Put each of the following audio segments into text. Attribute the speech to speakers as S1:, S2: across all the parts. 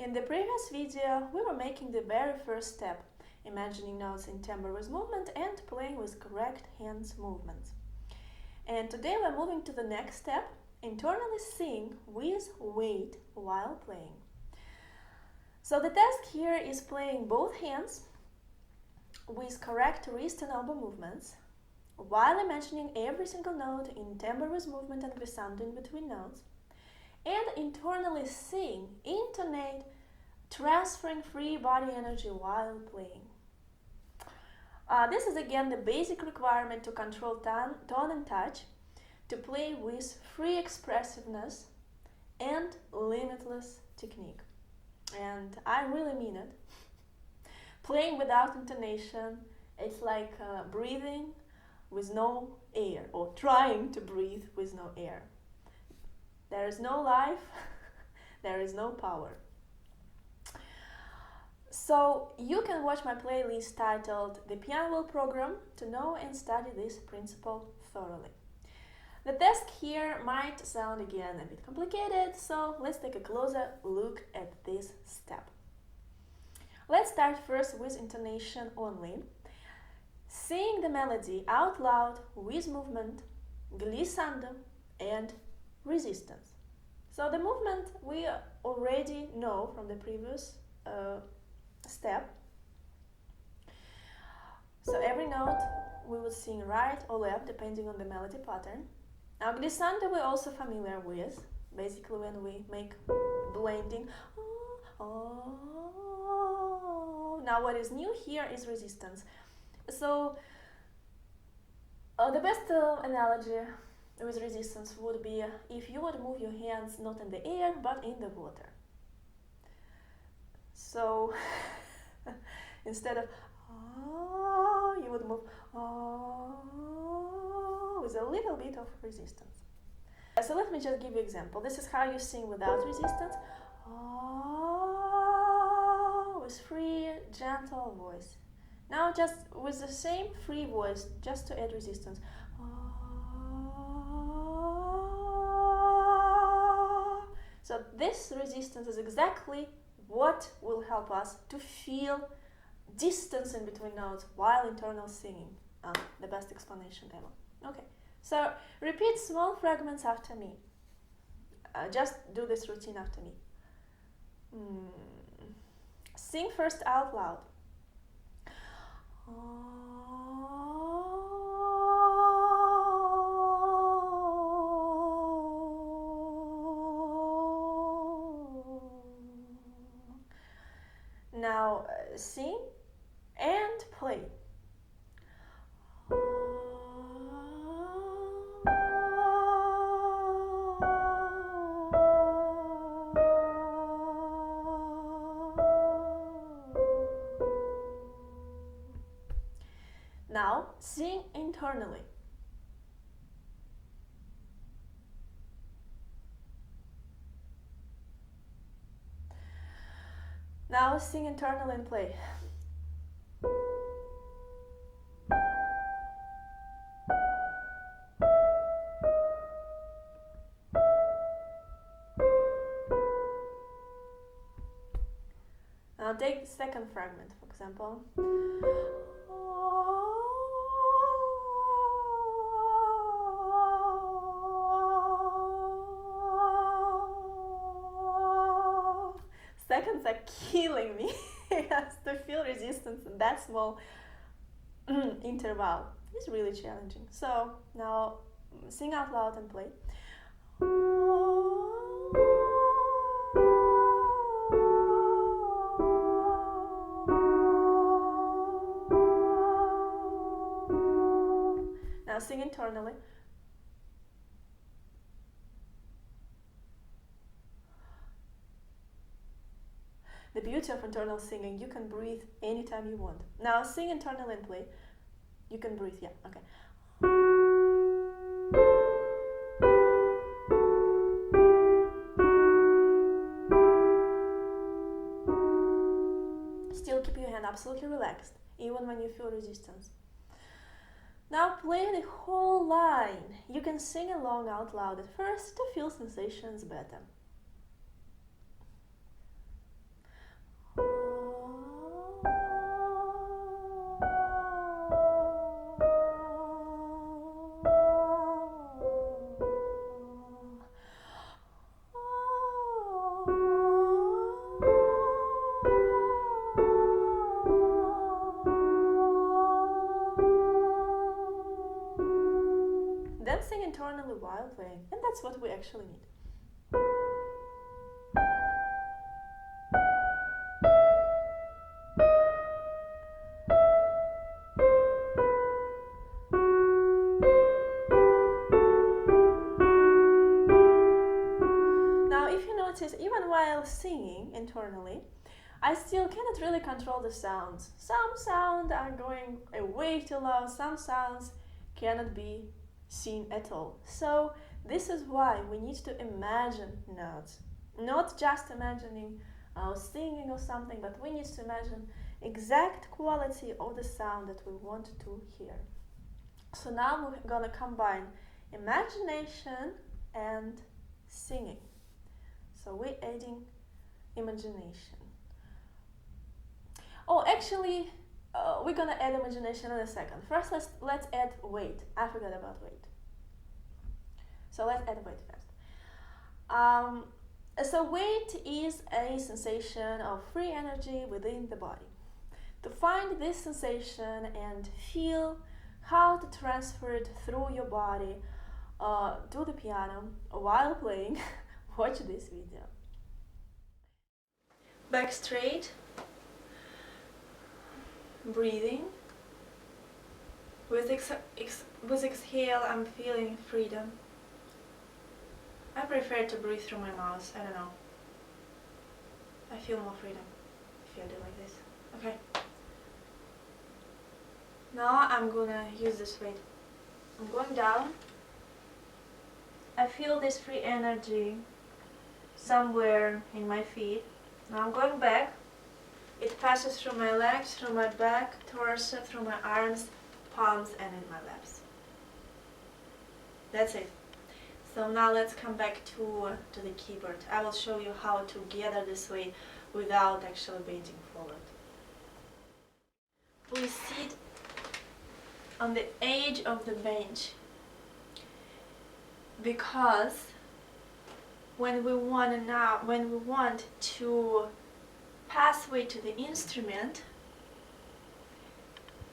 S1: In the previous video, we were making the very first step, imagining notes in timbre with movement and playing with correct hands movements. And today we're moving to the next step, internally sing with weight while playing. So the task here is playing both hands with correct wrist and elbow movements, while imagining every single note in timbre with movement and glissando in between notes, and internally sing, intonate, transferring free body energy while playing. This is again the basic requirement to control tone and touch, to play with free expressiveness and limitless technique. And I really mean it. Playing without intonation, it's like breathing with no air, or trying to breathe with no air. There is no life, there is no power. So you can watch my playlist titled The Piano Will Program to know and study this principle thoroughly. The task here might sound again a bit complicated, so let's take a closer look at this step. Let's start first with intonation only. Sing the melody out loud with movement, glissando and resistance. So the movement we already know from the previous step. So every note we would sing right or left depending on the melody pattern. Now glissando we're also familiar with, basically when we make blending. Now what is new here is resistance. So the best analogy with resistance would be if you would move your hands not in the air but in the water. So instead of you would move with a little bit of resistance. So let me just give you an example. This is how you sing without resistance. With free, gentle voice. Now just with the same free voice, just to add resistance. So this resistance is exactly what will help us to feel distance in between notes while internal singing. The best explanation ever. Okay, so repeat small fragments after me. Just do this routine after me. Sing first out loud. Now sing and play. Now sing internally. Now sing internally and play. Now take the second fragment, for example. Seconds are killing me. Yes, to feel resistance in that small interval is really challenging. So now sing out loud and play. Now sing internally. The beauty of internal singing, you can breathe anytime you want. Now sing internally and play. You can breathe, yeah, okay. Still keep your hand absolutely relaxed, even when you feel resistance. Now play the whole line. You can sing along out loud at first to feel sensations better. internally while playing, and that's what we actually need. Now, if you notice, even while singing internally, I still cannot really control the sounds. Some sounds are going way too loud, some sounds cannot be seen at all. So this is why we need to imagine notes. Not just imagining singing or something, but we need to imagine exact quality of the sound that we want to hear. So now we're gonna combine imagination and singing. So we're adding imagination. Oh, actually, we're gonna add imagination in a second. First, let's add weight. I forgot about weight. So let's add weight first. So weight is a sensation of free energy within the body. To find this sensation and feel how to transfer it through your body to the piano while playing, watch this video. Back straight. Breathing. With exhale, I'm feeling freedom. I prefer to breathe through my mouth. I don't know. I feel more freedom if I do like this. Okay. Now I'm gonna use this weight. I'm going down. I feel this free energy somewhere in my feet. Now I'm going back. It passes through my legs, through my back, torso, through my arms, palms, and in my laps. That's it. So now let's come back to the keyboard. I will show you how to gather this weight without actually bending forward. Please sit on the edge of the bench, because when we want to pass weight to the instrument,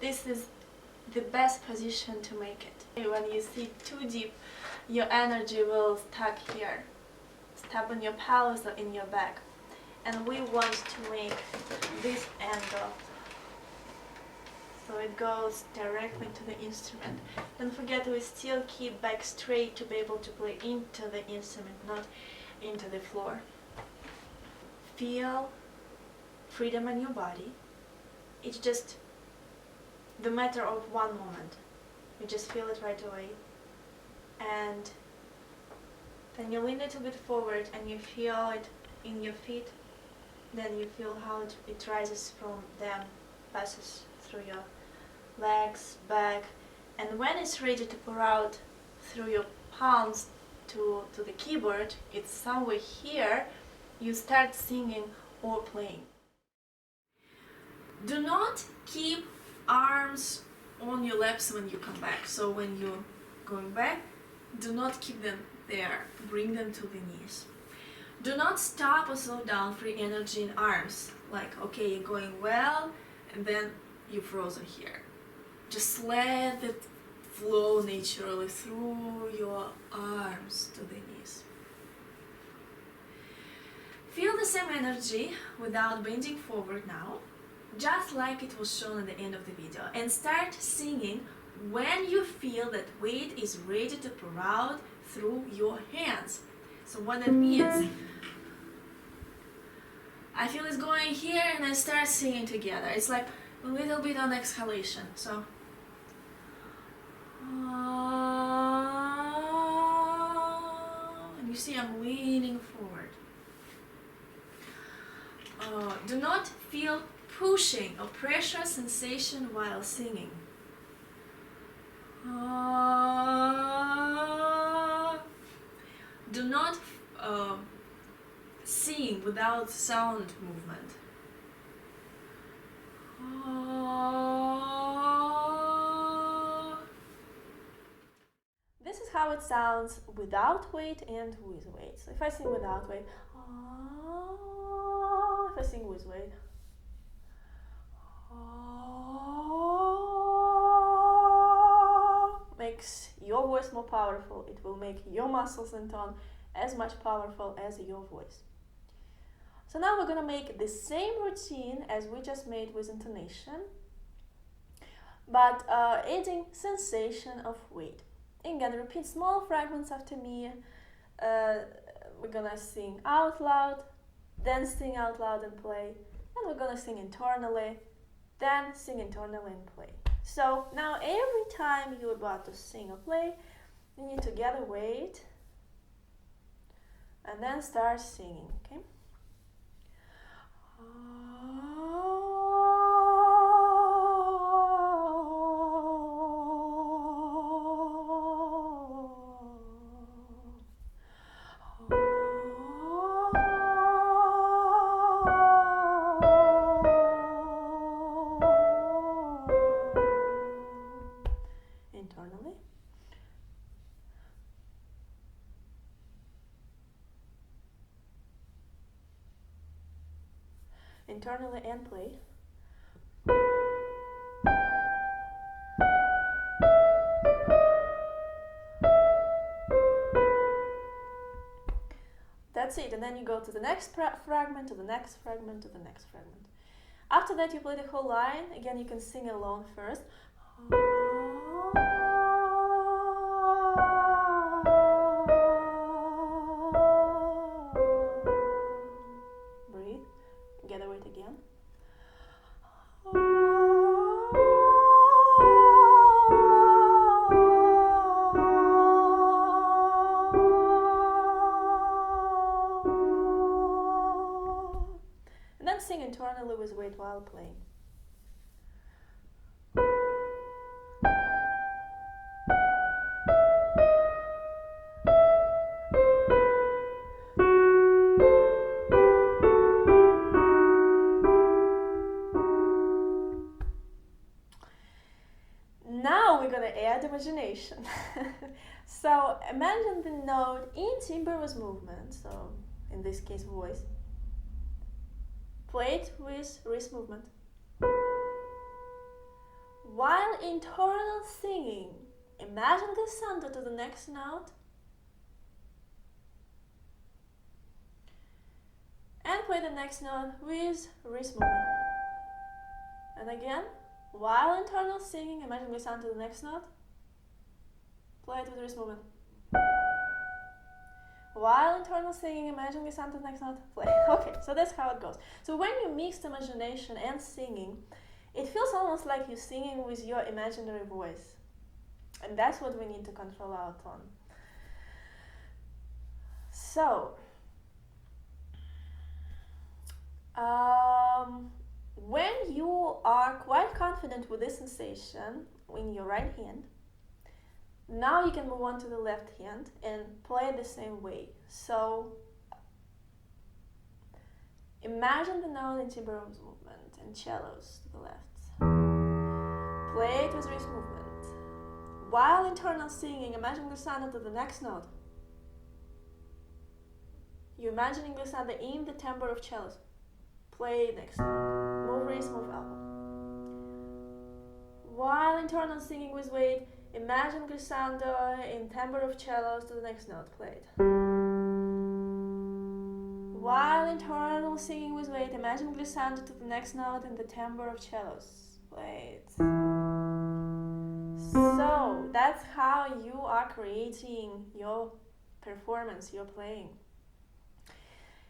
S1: this is the best position to make it. When you sit too deep, your energy will stuck here, stuck on your pelvis or in your back, and we want to make this angle so it goes directly to the instrument. Don't forget, we still keep back straight to be able to play into the instrument, not into the floor. Feel freedom in your body. It's just the matter of one moment. You just feel it right away. And then you lean a little bit forward and you feel it in your feet. Then you feel how it rises from them, passes through your legs, back, and when it's ready to pour out through your palms to the keyboard, it's somewhere here, you start singing or playing. Do not keep arms on your laps when you come back. So when you're going back, do not keep them there. Bring them to the knees. Do not stop or slow down free energy in arms. Like, okay, you're going well, and then you frozen here. Just let it flow naturally through your arms to the knees. Feel the same energy without bending forward now, just like it was shown at the end of the video, and start singing when you feel that weight is ready to pour out through your hands. So what that means, I feel it's going here and I start singing together. It's like a little bit on exhalation. So and you see I'm leaning forward. Do not feel pushing or pressure sensation while singing. Do not sing without sound movement. This is how it sounds without weight and with weight. So if I sing without weight, if I sing with weight, makes your voice course, more powerful. It will make your muscles and tone as much powerful as your voice. So now we're going to make the same routine as we just made with intonation, but adding sensation of weight. Again, repeat small fragments after me. We're going to sing out loud, then sing out loud and play, and we're going to sing internally, then sing internally and play. So now every time you're about to sing or play, you need to gather weight and then start singing, okay? Internally. Internally and play. That's it, and then you go to the next fragment, to the next fragment, to the next fragment. After that, you play the whole line. Again, you can sing alone first. Breathe. Gather weight again. And then sing internally with weight while playing. Now we're gonna add imagination. So imagine the note in timbreless movement, so in this case voice. Play it with wrist movement. While internal singing, imagine glissando to the next note. And play the next note with wrist movement. And again, while internal singing, imagine glissando to the next note. Play it with wrist movement. While internal singing, imagine glissando to the next note. Play. Okay, so that's how it goes. So when you mix imagination and singing, it feels almost like you're singing with your imaginary voice. And that's what we need to control our tone. So, when you are quite confident with this sensation in your right hand, now you can move on to the left hand and play the same way. So, imagine the note in timbreless movement and cellos to the left. Play it with wrist movement. While internal singing, imagine glissando to the next note. You're imagining glissando in the timbre of cellos. Play next note. Move wrist, move elbow. While internal singing with weight, imagine glissando in timbre of cellos to the next note. Play it. While internal singing with weight, imagine glissando to the next note in the timbre of cellos. Play it. So that's how you are creating your performance, your playing.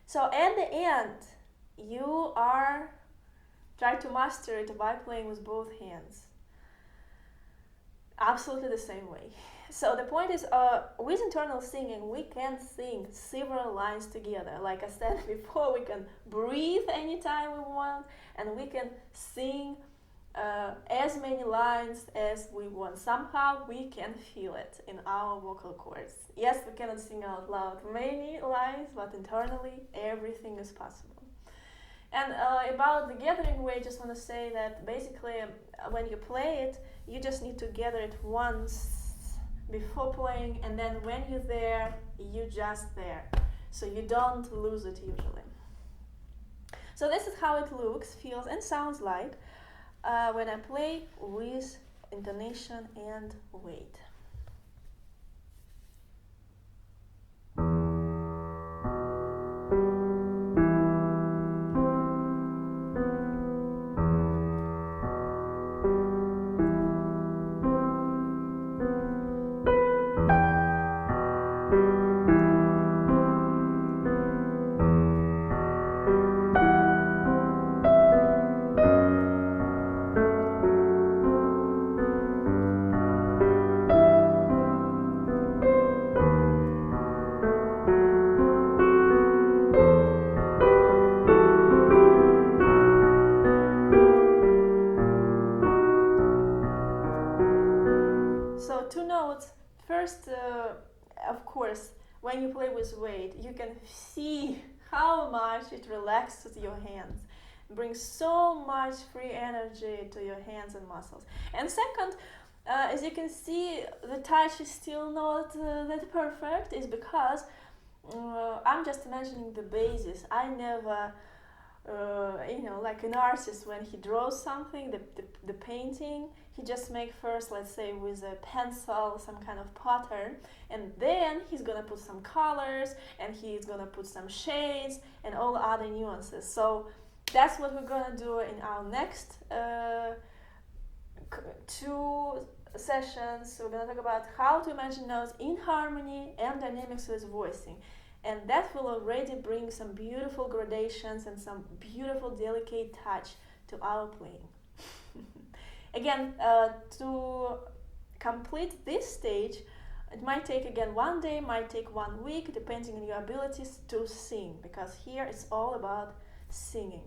S1: So at the end, you are trying to master it by playing with both hands. Absolutely the same way. So the point is, with internal singing, we can sing several lines together. Like I said before, we can breathe anytime we want, and we can sing as many lines as we want. Somehow we can feel it in our vocal cords. Yes, we cannot sing out loud many lines, but internally everything is possible. And about the gathering weight, I just want to say that basically when you play it, you just need to gather it once before playing, and then when you're there, you're just there. So you don't lose it usually. So this is how it looks, feels, and sounds like when I play with intonation and weight. So 2 notes. First, of course, when you play with weight, you can see how much it relaxes your hands, brings so much free energy to your hands and muscles. And second, as you can see, the touch is still not that perfect, is because I'm just imagining the basis. I never, like an artist, when he draws something, the painting, he just make first, let's say, with a pencil, some kind of pattern, and then he's gonna put some colors, and he's gonna put some shades, and all other nuances. So that's what we're gonna do in our next 2 sessions. We're gonna talk about how to imagine notes in harmony and dynamics with voicing. And that will already bring some beautiful gradations and some beautiful delicate touch to our playing. Again, to complete this stage, it might take again 1 day, might take 1 week, depending on your abilities to sing, because here it's all about singing.